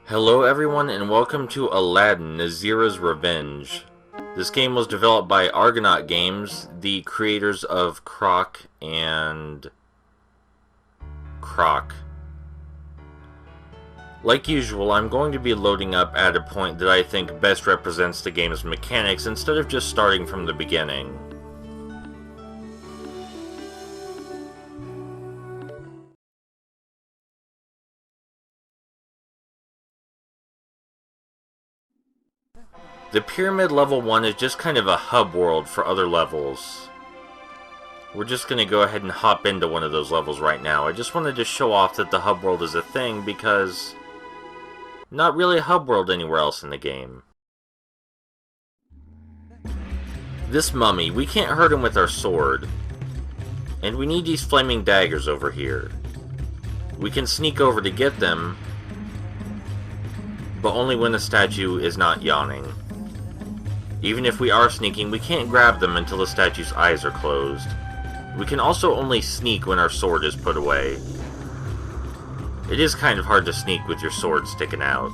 Hello everyone and welcome to Aladdin, Nasira's Revenge. This game was developed by Argonaut Games, the creators of Croc and Croc. Like usual, I'm going to be loading up at a point that I think best represents the game's mechanics instead of just starting from the beginning. The Pyramid Level 1 is just kind of a hub world for other levels. We're just going to go ahead and hop into one of those levels right now. I just wanted to show off that the hub world is a thing because not really a hub world anywhere else in the game. This mummy, we can't hurt him with our sword. And we need these flaming daggers over here. We can sneak over to get them, but only when the statue is not yawning. Even if we are sneaking, we can't grab them until the statue's eyes are closed. We can also only sneak when our sword is put away. It is kind of hard to sneak with your sword sticking out.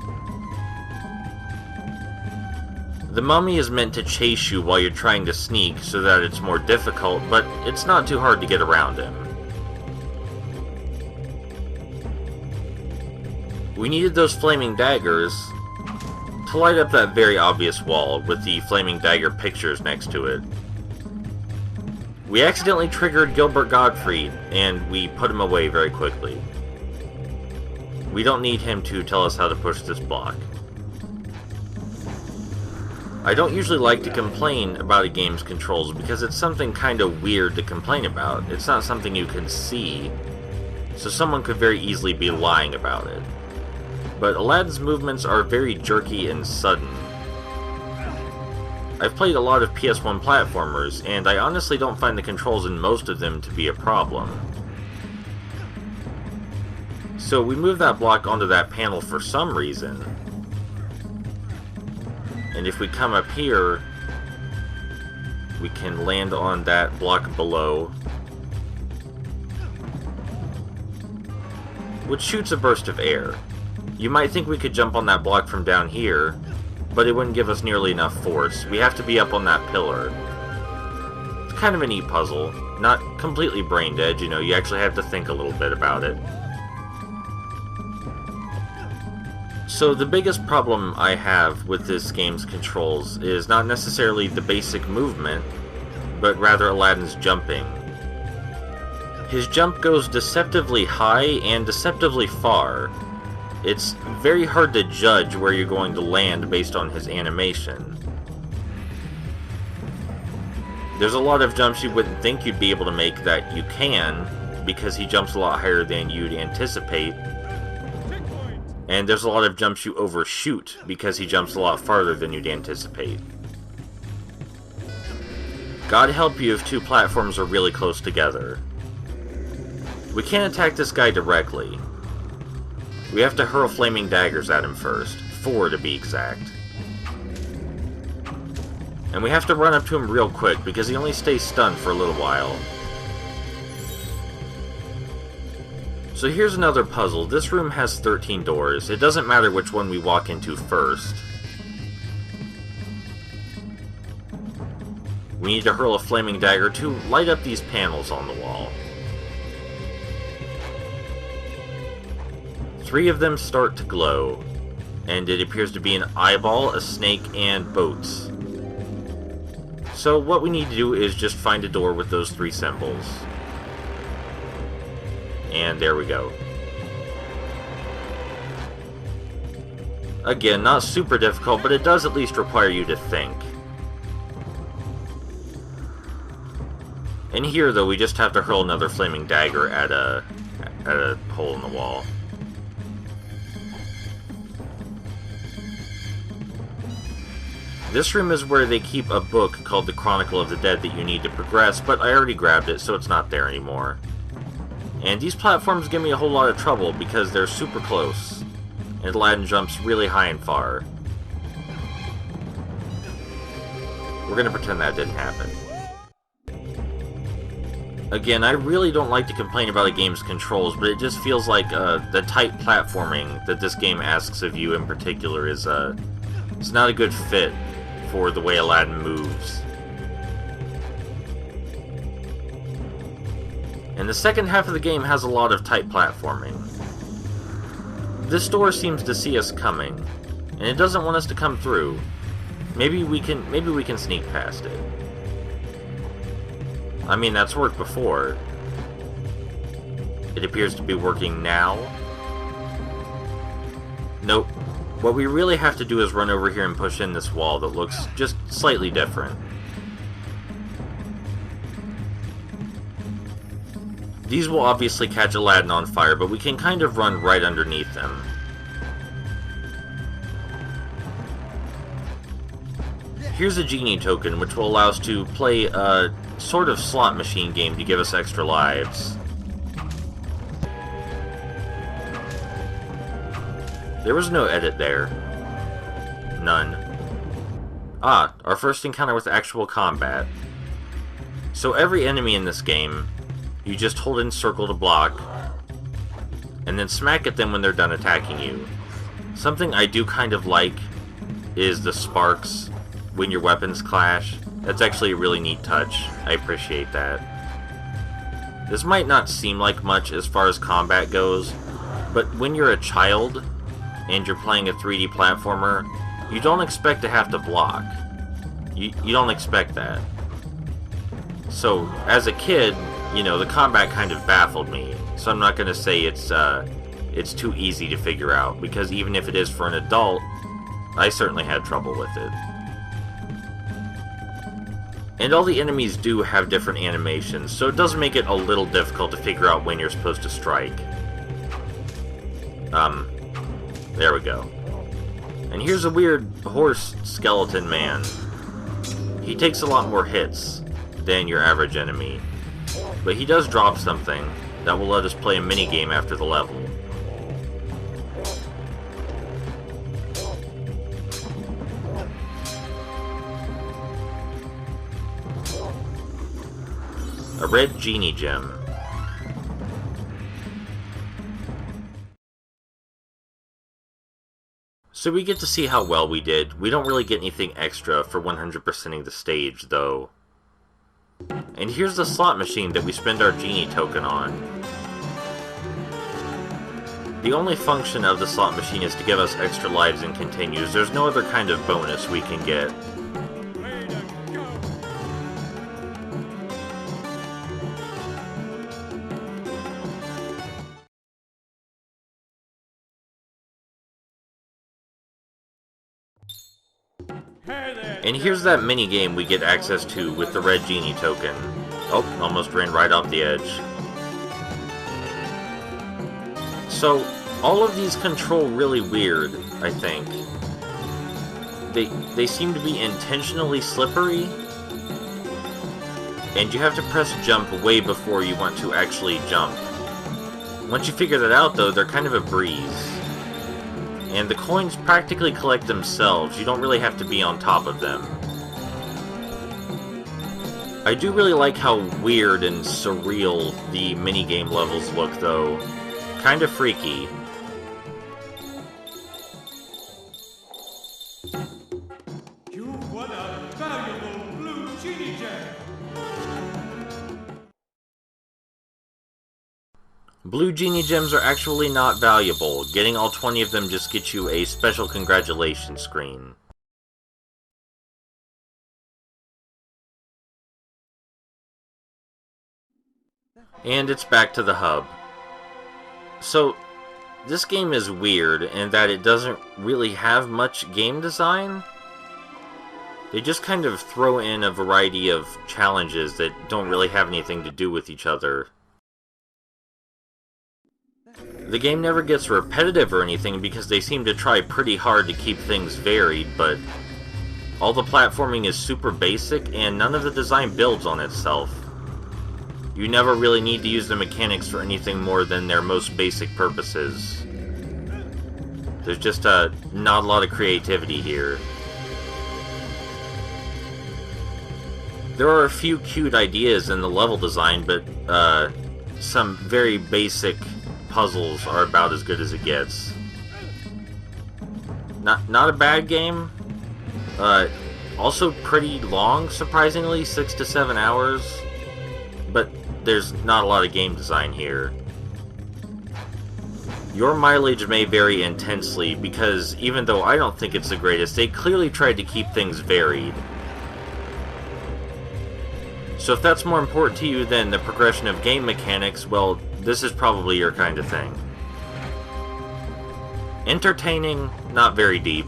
The mummy is meant to chase you while you're trying to sneak so that it's more difficult, but it's not too hard to get around him. We needed those flaming daggers to light up that very obvious wall with the flaming dagger pictures next to it. We accidentally triggered Gilbert Gottfried, and we put him away very quickly. We don't need him to tell us how to push this block. I don't usually like to complain about a game's controls because it's something kind of weird to complain about. It's not something you can see, so someone could very easily be lying about it. But Aladdin's movements are very jerky and sudden. I've played a lot of PS1 platformers, and I honestly don't find the controls in most of them to be a problem. So we move that block onto that panel for some reason. And if we come up here, we can land on that block below, which shoots a burst of air. You might think we could jump on that block from down here, but it wouldn't give us nearly enough force. We have to be up on that pillar. It's kind of a neat puzzle. Not completely brain dead, you know, you actually have to think a little bit about it. So the biggest problem I have with this game's controls is not necessarily the basic movement, but rather Aladdin's jumping. His jump goes deceptively high and deceptively far. It's very hard to judge where you're going to land based on his animation. There's a lot of jumps you wouldn't think you'd be able to make that you can, because he jumps a lot higher than you'd anticipate. And there's a lot of jumps you overshoot, because he jumps a lot farther than you'd anticipate. God help you if two platforms are really close together. We can't attack this guy directly. We have to hurl flaming daggers at him first, 4 to be exact. And we have to run up to him real quick, because he only stays stunned for a little while. So here's another puzzle. This room has 13 doors. It doesn't matter which one we walk into first. We need to hurl a flaming dagger to light up these panels on the wall. 3 of them start to glow, and it appears to be an eyeball, a snake, and boats. So what we need to do is just find a door with those 3 symbols. And there we go. Again, not super difficult, but it does at least require you to think. And here, though, we just have to hurl another flaming dagger at a hole in the wall. This room is where they keep a book called The Chronicle of the Dead that you need to progress, but I already grabbed it, so it's not there anymore. And these platforms give me a whole lot of trouble because they're super close, and Aladdin jumps really high and far. We're gonna pretend that didn't happen. Again, I really don't like to complain about a game's controls, but it just feels like the tight platforming that this game asks of you in particular is it's not a good fit for the way Aladdin moves. And the second half of the game has a lot of tight platforming. This door seems to see us coming, and it doesn't want us to come through. Maybe we can sneak past it. I mean, that's worked before. It appears to be working now. Nope. What we really have to do is run over here and push in this wall that looks just slightly different. These will obviously catch Aladdin on fire, but we can kind of run right underneath them. Here's a genie token, which will allow us to play a sort of slot machine game to give us extra lives. There was no edit there. None. Ah, our first encounter with actual combat. So every enemy in this game, you just hold in circle to block, and then smack at them when they're done attacking you. Something I do kind of like is the sparks when your weapons clash. That's actually a really neat touch. I appreciate that. This might not seem like much as far as combat goes, but when you're a child and you're playing a 3D platformer, you don't expect to have to block. You don't expect that. So, as a kid, you know, the combat kind of baffled me, so I'm not going to say it's too easy to figure out, because even if it is for an adult, I certainly had trouble with it. And all the enemies do have different animations, so it does make it a little difficult to figure out when you're supposed to strike. There we go. And here's a weird horse skeleton man. He takes a lot more hits than your average enemy, but he does drop something that will let us play a minigame after the level. A red genie gem. So we get to see how well we did. We don't really get anything extra for 100%ing the stage, though. And here's the slot machine that we spend our genie token on. The only function of the slot machine is to give us extra lives and continues. There's no other kind of bonus we can get. And here's that mini game we get access to with the red genie token. Oh, almost ran right off the edge. So, all of these control really weird, I think. They seem to be intentionally slippery, and you have to press jump way before you want to actually jump. Once you figure that out, though, they're kind of a breeze. And the coins practically collect themselves. You don't really have to be on top of them. I do really like how weird and surreal the minigame levels look, though. Kind of freaky. You've won a valuable blue genie gem. Blue genie gems are actually not valuable. Getting all 20 of them just gets you a special congratulations screen. And it's back to the hub. So, this game is weird in that it doesn't really have much game design. They just kind of throw in a variety of challenges that don't really have anything to do with each other. The game never gets repetitive or anything because they seem to try pretty hard to keep things varied, but all the platforming is super basic and none of the design builds on itself. You never really need to use the mechanics for anything more than their most basic purposes. There's just not a lot of creativity here. There are a few cute ideas in the level design, but some very basic puzzles are about as good as it gets. Not a bad game. Also pretty long, surprisingly, 6 to 7 hours. But there's not a lot of game design here. Your mileage may vary intensely, because even though I don't think it's the greatest, they clearly tried to keep things varied. So if that's more important to you than the progression of game mechanics, well, this is probably your kind of thing. Entertaining, not very deep.